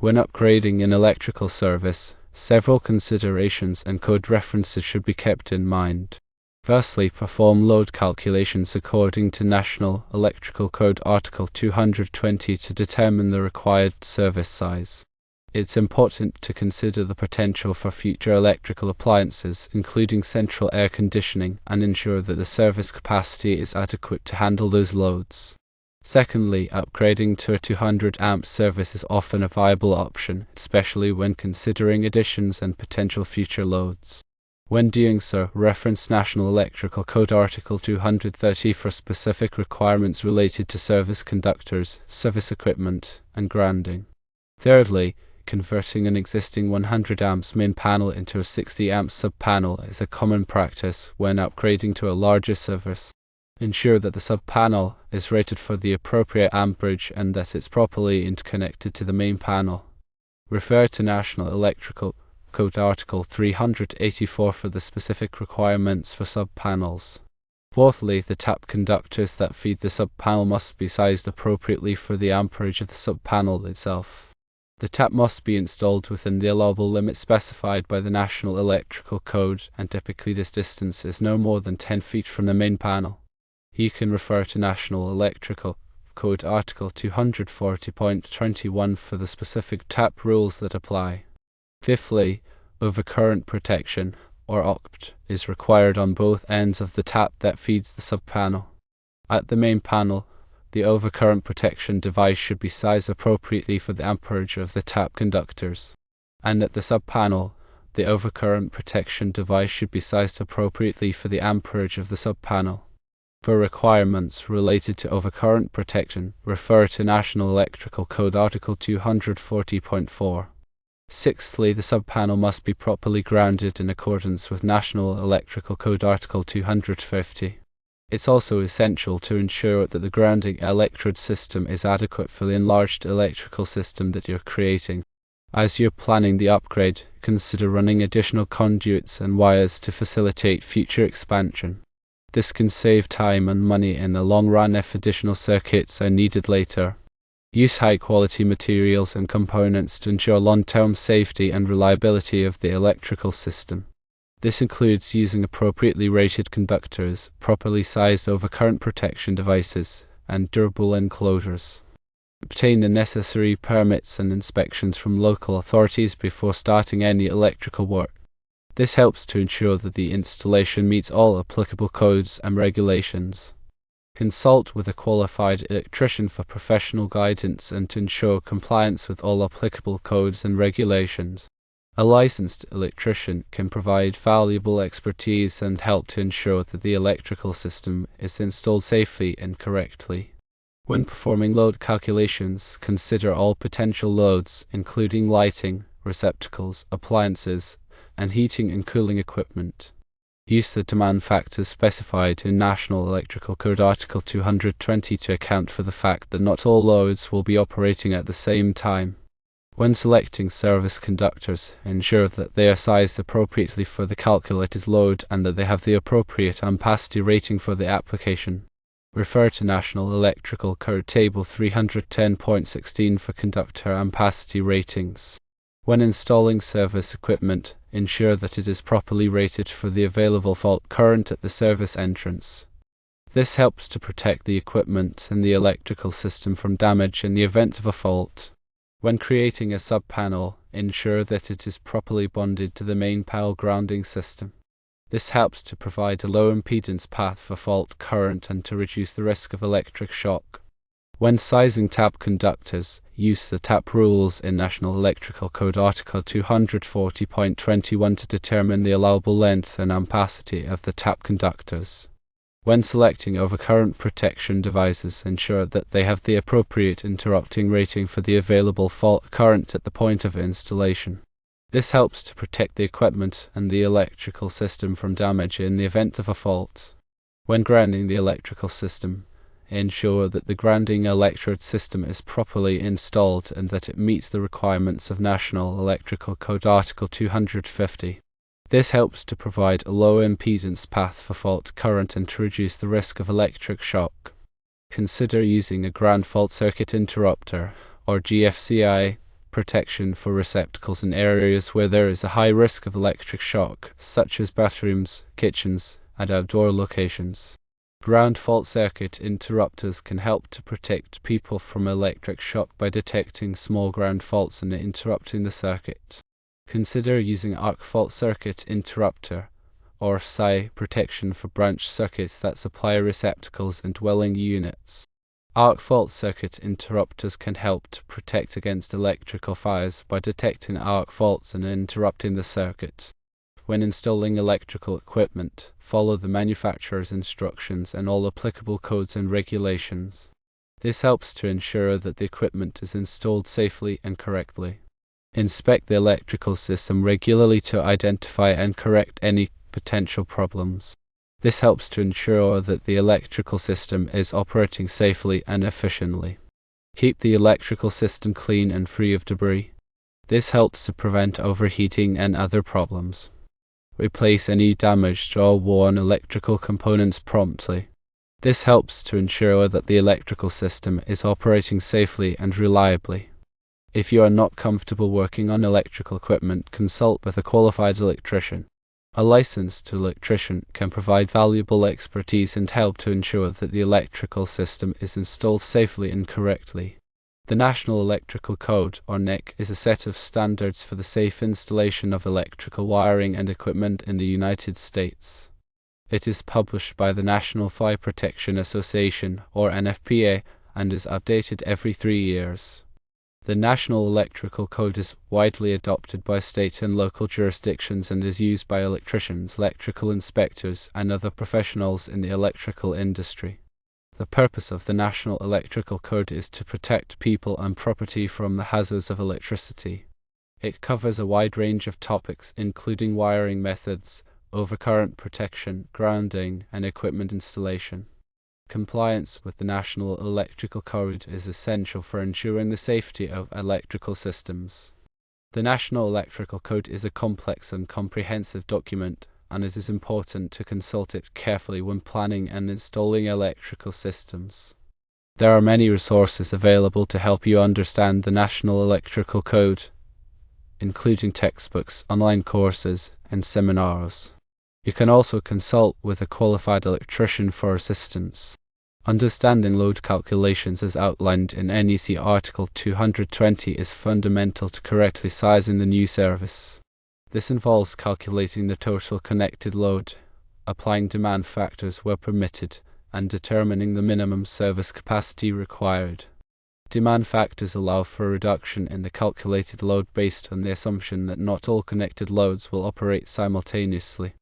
When upgrading an electrical service, several considerations and code references should be kept in mind. Firstly, perform load calculations according to National Electrical Code Article 220 to determine the required service size. It's important to consider the potential for future electrical appliances, including central air conditioning, and ensure that the service capacity is adequate to handle those loads. Secondly, upgrading to a 200 amp service is often a viable option, especially when considering additions and potential future loads. When doing so, reference National Electrical Code Article 230 for specific requirements related to service conductors, service equipment, and grounding. Thirdly, converting an existing 100 amps main panel into a 60 amp sub-panel is a common practice when upgrading to a larger service. Ensure that the sub-panel is rated for the appropriate amperage and that it's properly interconnected to the main panel. Refer to National Electrical Code Article 384 for the specific requirements for sub-panels. Fourthly, the tap conductors that feed the sub-panel must be sized appropriately for the amperage of the sub-panel itself. The tap must be installed within the allowable limit specified by the National Electrical Code, and typically this distance is no more than 10 feet from the main panel. You can refer to National Electrical Code Article 240.21 for the specific tap rules that apply. Fifthly, overcurrent protection, or OCPT, is required on both ends of the tap that feeds the sub-panel. At the main panel, the overcurrent protection device should be sized appropriately for the amperage of the tap conductors. And at the sub-panel, the overcurrent protection device should be sized appropriately for the amperage of the sub-panel. For requirements related to overcurrent protection, refer to National Electrical Code Article 240.4. Sixthly, the sub-panel must be properly grounded in accordance with National Electrical Code Article 250. It's also essential to ensure that the grounding electrode system is adequate for the enlarged electrical system that you're creating. As you're planning the upgrade, consider running additional conduits and wires to facilitate future expansion. This can save time and money in the long run if additional circuits are needed later. Use high-quality materials and components to ensure long-term safety and reliability of the electrical system. This includes using appropriately rated conductors, properly sized overcurrent protection devices, and durable enclosures. Obtain the necessary permits and inspections from local authorities before starting any electrical work. This helps to ensure that the installation meets all applicable codes and regulations. Consult with a qualified electrician for professional guidance and to ensure compliance with all applicable codes and regulations. A licensed electrician can provide valuable expertise and help to ensure that the electrical system is installed safely and correctly. When performing load calculations, consider all potential loads, including lighting, receptacles, appliances, and heating and cooling equipment. Use the demand factors specified in National Electrical Code Article 220 to account for the fact that not all loads will be operating at the same time. When selecting service conductors, ensure that they are sized appropriately for the calculated load and that they have the appropriate ampacity rating for the application. Refer to National Electrical Code Table 310.16 for conductor ampacity ratings. When installing service equipment, ensure that it is properly rated for the available fault current at the service entrance. This helps to protect the equipment and the electrical system from damage in the event of a fault. When creating a sub-panel, ensure that it is properly bonded to the main panel grounding system. This helps to provide a low impedance path for fault current and to reduce the risk of electric shock. When sizing tap conductors, use the tap rules in National Electrical Code Article 240.21 to determine the allowable length and ampacity of the tap conductors. When selecting overcurrent protection devices, ensure that they have the appropriate interrupting rating for the available fault current at the point of installation. This helps to protect the equipment and the electrical system from damage in the event of a fault. When grounding the electrical system, ensure that the grounding electrode system is properly installed and that it meets the requirements of National Electrical Code Article 250. This helps to provide a low impedance path for fault current and to reduce the risk of electric shock. Consider using a ground fault circuit interrupter, or GFCI, protection for receptacles in areas where there is a high risk of electric shock, such as bathrooms, kitchens, and outdoor locations. Ground fault circuit interrupters can help to protect people from electric shock by detecting small ground faults and interrupting the circuit. Consider using arc fault circuit interrupter, or SI protection for branch circuits that supply receptacles and dwelling units. Arc fault circuit interrupters can help to protect against electrical fires by detecting arc faults and interrupting the circuit. When installing electrical equipment, follow the manufacturer's instructions and all applicable codes and regulations. This helps to ensure that the equipment is installed safely and correctly. Inspect the electrical system regularly to identify and correct any potential problems. This helps to ensure that the electrical system is operating safely and efficiently. Keep the electrical system clean and free of debris. This helps to prevent overheating and other problems. Replace any damaged or worn electrical components promptly. This helps to ensure that the electrical system is operating safely and reliably. If you are not comfortable working on electrical equipment, consult with a qualified electrician. A licensed electrician can provide valuable expertise and help to ensure that the electrical system is installed safely and correctly. The National Electrical Code, or NEC, is a set of standards for the safe installation of electrical wiring and equipment in the United States. It is published by the National Fire Protection Association, or NFPA, and is updated every 3 years. The National Electrical Code is widely adopted by state and local jurisdictions and is used by electricians, electrical inspectors, and other professionals in the electrical industry. The purpose of the National Electrical Code is to protect people and property from the hazards of electricity. It covers a wide range of topics, including wiring methods, overcurrent protection, grounding, and equipment installation. Compliance with the National Electrical Code is essential for ensuring the safety of electrical systems. The National Electrical Code is a complex and comprehensive document, and it is important to consult it carefully when planning and installing electrical systems. There are many resources available to help you understand the National Electrical Code, including textbooks, online courses, and seminars. You can also consult with a qualified electrician for assistance. Understanding load calculations as outlined in NEC Article 220 is fundamental to correctly sizing the new service. This involves calculating the total connected load, applying demand factors where permitted, and determining the minimum service capacity required. Demand factors allow for a reduction in the calculated load based on the assumption that not all connected loads will operate simultaneously.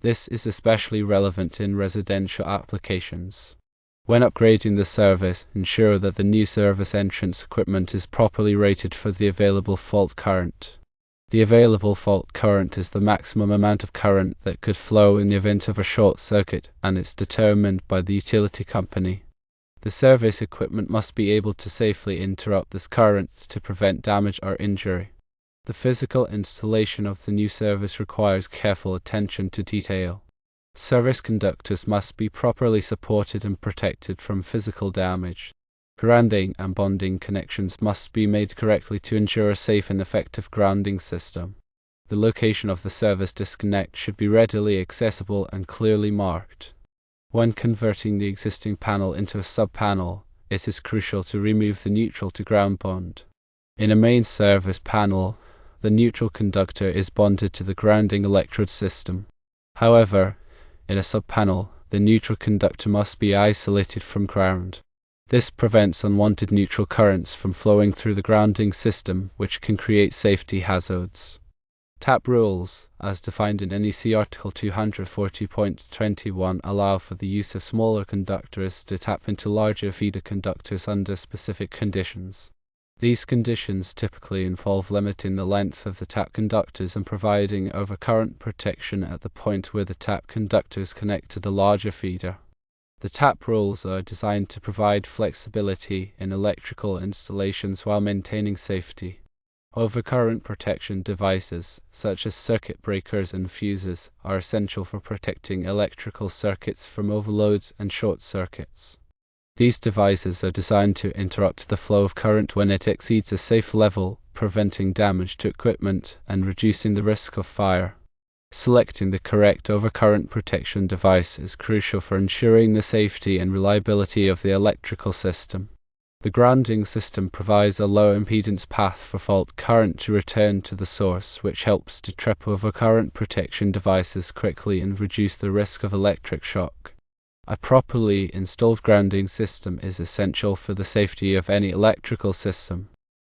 This is especially relevant in residential applications. When upgrading the service, ensure that the new service entrance equipment is properly rated for the available fault current. The available fault current is the maximum amount of current that could flow in the event of a short circuit, and is determined by the utility company. The service equipment must be able to safely interrupt this current to prevent damage or injury. The physical installation of the new service requires careful attention to detail. Service conductors must be properly supported and protected from physical damage. Grounding and bonding connections must be made correctly to ensure a safe and effective grounding system. The location of the service disconnect should be readily accessible and clearly marked. When converting the existing panel into a sub-panel, it is crucial to remove the neutral to ground bond. In a main service panel, the neutral conductor is bonded to the grounding electrode system. However, in a sub-panel, the neutral conductor must be isolated from ground. This prevents unwanted neutral currents from flowing through the grounding system, which can create safety hazards. Tap rules, as defined in NEC Article 240.21, allow for the use of smaller conductors to tap into larger feeder conductors under specific conditions. These conditions typically involve limiting the length of the tap conductors and providing overcurrent protection at the point where the tap conductors connect to the larger feeder. The tap rules are designed to provide flexibility in electrical installations while maintaining safety. Overcurrent protection devices, such as circuit breakers and fuses, are essential for protecting electrical circuits from overloads and short circuits. These devices are designed to interrupt the flow of current when it exceeds a safe level preventing damage to equipment and reducing the risk of fire. Selecting the correct overcurrent protection device is crucial for ensuring the safety and reliability of the electrical system. The grounding system provides a low impedance path for fault current to return to the source, which helps to trip overcurrent protection devices quickly and reduce the risk of electric shock. A properly installed grounding system is essential for the safety of any electrical system.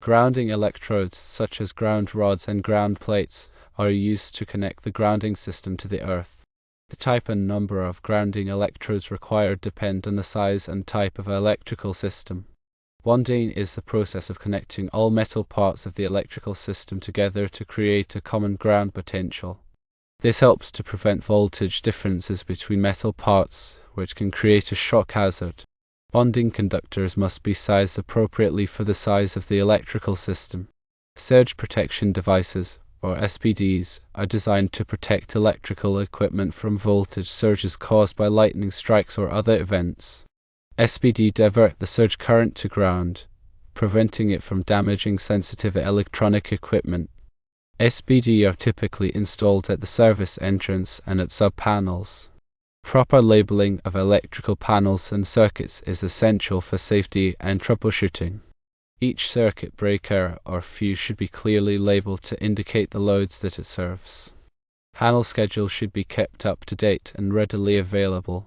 Grounding electrodes, such as ground rods and ground plates, are used to connect the grounding system to the earth. The type and number of grounding electrodes required depend on the size and type of electrical system. Bonding is the process of connecting all metal parts of the electrical system together to create a common ground potential. This helps to prevent voltage differences between metal parts, which can create a shock hazard. Bonding conductors must be sized appropriately for the size of the electrical system. Surge protection devices, or SPDs, are designed to protect electrical equipment from voltage surges caused by lightning strikes or other events. SPD divert the surge current to ground, preventing it from damaging sensitive electronic equipment. SPD are typically installed at the service entrance and at sub-panels. Proper labeling of electrical panels and circuits is essential for safety and troubleshooting. Each circuit breaker or fuse should be clearly labeled to indicate the loads that it serves. Panel schedules should be kept up to date and readily available.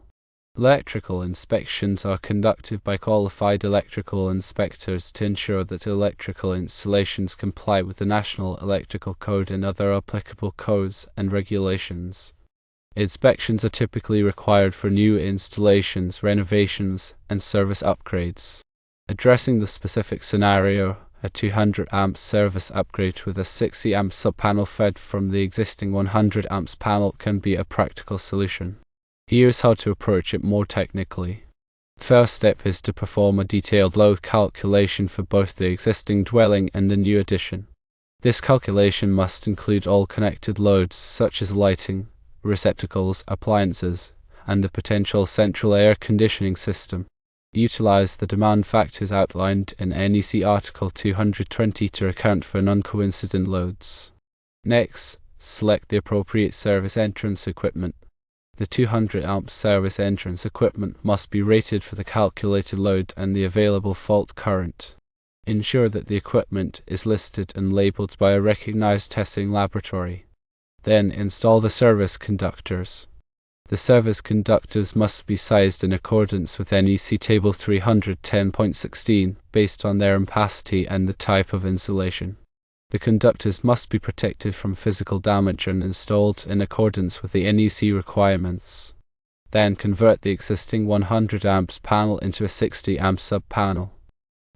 Electrical inspections are conducted by qualified electrical inspectors to ensure that electrical installations comply with the National Electrical Code and other applicable codes and regulations. Inspections are typically required for new installations, renovations, and service upgrades. Addressing the specific scenario, a 200 amps service upgrade with a 60 amp sub-panel fed from the existing 100 amps panel can be a practical solution. Here's how to approach it more technically. The first step is to perform a detailed load calculation for both the existing dwelling and the new addition. This calculation must include all connected loads such as lighting, receptacles, appliances, and the potential central air conditioning system. Utilize the demand factors outlined in NEC Article 220 to account for non-coincident loads. Next, select the appropriate service entrance equipment. The 200 amp service entrance equipment must be rated for the calculated load and the available fault current. Ensure that the equipment is listed and labeled by a recognized testing laboratory. Then install the service conductors. The service conductors must be sized in accordance with NEC Table 310.16 based on their ampacity and the type of insulation. The conductors must be protected from physical damage and installed in accordance with the NEC requirements. Then convert the existing 100 amps panel into a 60 amp sub-panel.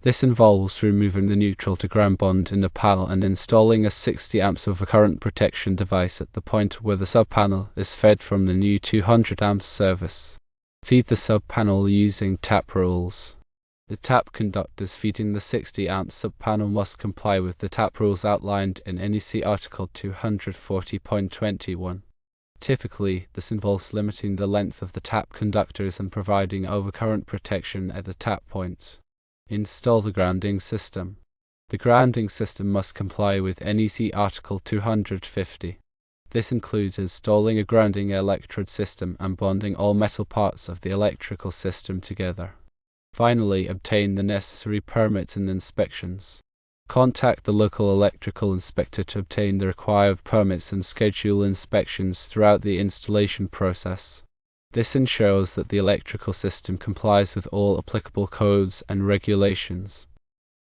This involves removing the neutral to ground bond in the panel and installing a 60 amps overcurrent protection device at the point where the sub-panel is fed from the new 200 amps service. Feed the sub-panel using tap rules. The tap conductors feeding the 60 amp sub-panel must comply with the tap rules outlined in NEC Article 240.21. Typically, this involves limiting the length of the tap conductors and providing overcurrent protection at the tap point. Install the grounding system. The grounding system must comply with NEC Article 250. This includes installing a grounding electrode system and bonding all metal parts of the electrical system together. Finally, obtain the necessary permits and inspections. Contact the local electrical inspector to obtain the required permits and schedule inspections throughout the installation process. This ensures that the electrical system complies with all applicable codes and regulations.